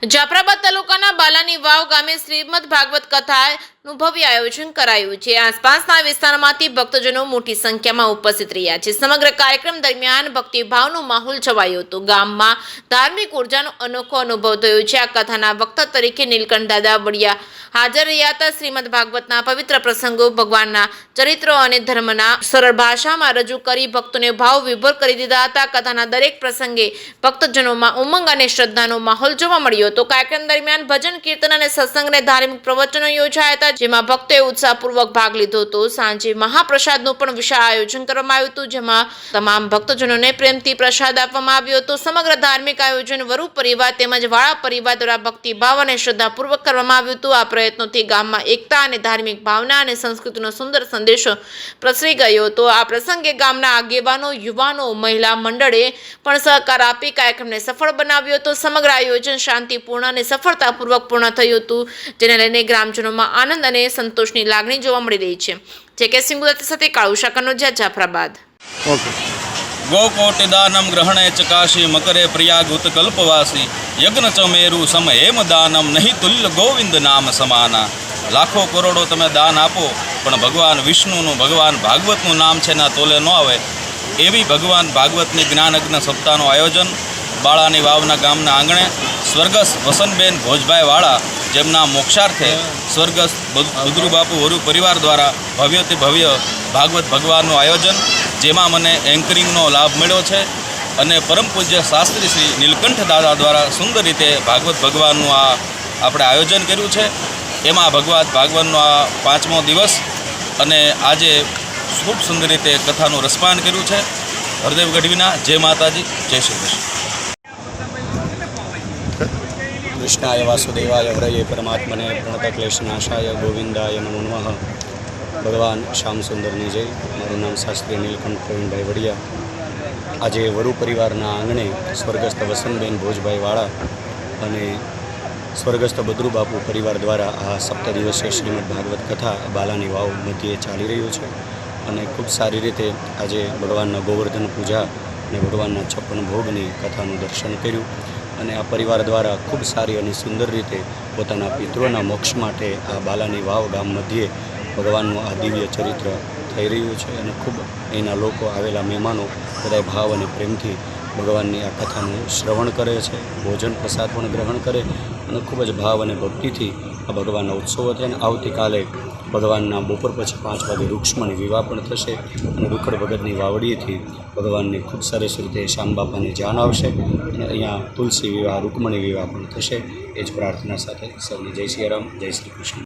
જાફરાબાદ તાલુકાના બાલાની વાવ ગામે શ્રીમદ ભાગવત કથાનું ભવ્ય આયોજન કરાયું છે। આસપાસના વિસ્તારમાંથી ભક્તજનો મોટી સંખ્યામાં ઉપસ્થિત રહ્યા છે। સમગ્ર કાર્યક્રમ દરમિયાન ભક્તિભાવનો માહોલ છવાયો હતો। ગામમાં ધાર્મિક ઉર્જાનો અનોખો અનુભવ થયો છે। આ કથાના વક્તા તરીકે નીલકંઠ દાદા વડિયા હાજર રહ્યા હતા। શ્રીમદ ભાગવતના પવિત્ર પ્રસંગો, ભગવાનના ચરિત્રો અને ધર્મના સરળ ભાષામાં રજૂ કરી ભક્તોને ભાવ વિભોર કરી દીધા હતા। કથાના દરેક પ્રસંગે ભક્તજનોમાં ઉમંગ અને શ્રદ્ધાનો માહોલ જોવા મળ્યો હતો। કાર્યક્રમ દરમિયાન ભજન, કીર્તન અને સત્સંગ અને ધાર્મિક પ્રવચનો યોજાયા હતા, જેમાં ભક્તોએ ઉત્સાહપૂર્વક ભાગ લીધો હતો। સાંજે મહાપ્રસાદનું પણ વિશાળ આયોજન કરવામાં આવ્યું હતું, જેમાં તમામ ભક્તજનોને પ્રેમથી પ્રસાદ આપવામાં આવ્યો હતો। સમગ્ર ધાર્મિક આયોજન વરુ પરિવાર તેમજ વાળા પરિવાર દ્વારા ભક્તિભાવ અને શ્રદ્ધાપૂર્વક કરવામાં આવ્યું હતું। આ પ્રયત્નોથી ગામમાં એકતા અને ધાર્મિક ભાવના અને સંસ્કૃતિનો સુંદર સંદેશો પ્રસરી ગયો હતો। આ પ્રસંગે ગામના આગેવાનો, યુવાનો, મહિલા મંડળે પણ સહકાર આપી કાર્યક્રમને સફળ બનાવ્યો હતો। સમગ્ર આયોજન શાંતિપૂર્ણ અને સફળતાપૂર્વક પૂર્ણ થયું હતું, જેને લઈને ગ્રામજનોમાં આનંદ અને સંતોષની લાગણી જોવા મળી રહી છે। જે.કે. સિંગુદત્ત સાથે કાળુશા કનોજિયા, જાફરાબાદ। ગોકોટિદાનમ ગ્રહણે ચકાશી મકરે પ્રયાગ ઉત્કલ્પવાસી યજ્ઞ ચ મેરુ સમ હેમ દાનમ નહીં તુલ્ય ગોવિંદ નામ સમાના। લાખો કરોડો તમે દાન આપો પણ ભગવાન વિષ્ણુનું, ભગવાન ભાગવતનું નામ છે ના તોલે ન આવે એવી ભગવાન ભાગવતની જ્ઞાનયજ્ઞ સપ્તાહનું આયોજન બાળાની વાવના ગામના આંગણે સ્વર્ગસ્થ વસંતબેન ભોજભાઈ વાળા, જેમના મોક્ષાર્થે સ્વર્ગસ્થ બુદ્રુબાપુ વરુ પરિવાર દ્વારા ભવ્યથી ભવ્ય ભાગવત ભગવાનનું આયોજન, જેમાં મને એન્કરિંગનો લાભ મળ્યો છે અને પરમ પૂજ્ય શાસ્ત્રી શ્રી નીલકંઠ દાદા દ્વારા સુંદર રીતે ભાગવત ભગવાનનું આ આપણે આયોજન કર્યું છે। એમાં ભાગવતનો આ 5મો દિવસ અને આજે ખૂબ સુંદર રીતે કથાનું રસપાન કર્યું છે। હરદેવ ગઢવીના જય માતાજી, જય શ્રી કૃષ્ણ। કૃષ્ણાય વાસુદેવાય હરયે પરમાત્મને પ્રણતક્લેશનાશાય ગોવિંદાય નમો નમઃ। ભગવાન શ્યામસુંદરની જય। મારું નામ શાસ્ત્રી નીલકંઠ પ્રવીણભાઈ વડિયા। આજે વરુ પરિવારના આંગણે સ્વર્ગસ્થ વસંતબેન ભોજભાઈ વાળા અને સ્વર્ગસ્થ બદ્રુબાપુ પરિવાર દ્વારા આ સપ્તદિવસીય શ્રીમદ ભાગવત કથા બાલાની વાવ મધ્યે ચાલી રહ્યું છે અને ખૂબ સારી રીતે આજે ભગવાનના ગોવર્ધન પૂજા અને ભગવાનના 56 ભોગની કથાનું દર્શન કર્યું અને આ પરિવાર દ્વારા ખૂબ સારી અને સુંદર રીતે પોતાના પિતૃઓના મોક્ષ માટે આ બાલાની વાવ ગામ મધ્યે ભગવાનનું આ દિવ્ય ચરિત્ર થઈ રહ્યું છે અને ખૂબ અહીંના લોકો, આવેલા મહેમાનો બધાય ભાવ અને પ્રેમથી ભગવાનની આ કથાનું શ્રવણ કરે છે, ભોજન પ્રસાદ પણ ગ્રહણ કરે અને ખૂબ જ ભાવ અને ભક્તિથી આ ભગવાનના ઉત્સવો થાય। અને આવતીકાલે ભગવાનના બપોર પછી 5 વાગે રૂક્ષ્મણી વિવાહ પણ થશે અને રૂખડ ભગતની વાવડીથી ભગવાનની ખૂબ સરસ રીતે શ્યામબાપાની જાન આવશે અને અહીંયા તુલસી વિવાહ, રૂકમણી વિવાહ પણ થશે। એ જ પ્રાર્થના સાથે સૌને જય શ્રી રામ, જય શ્રી કૃષ્ણ।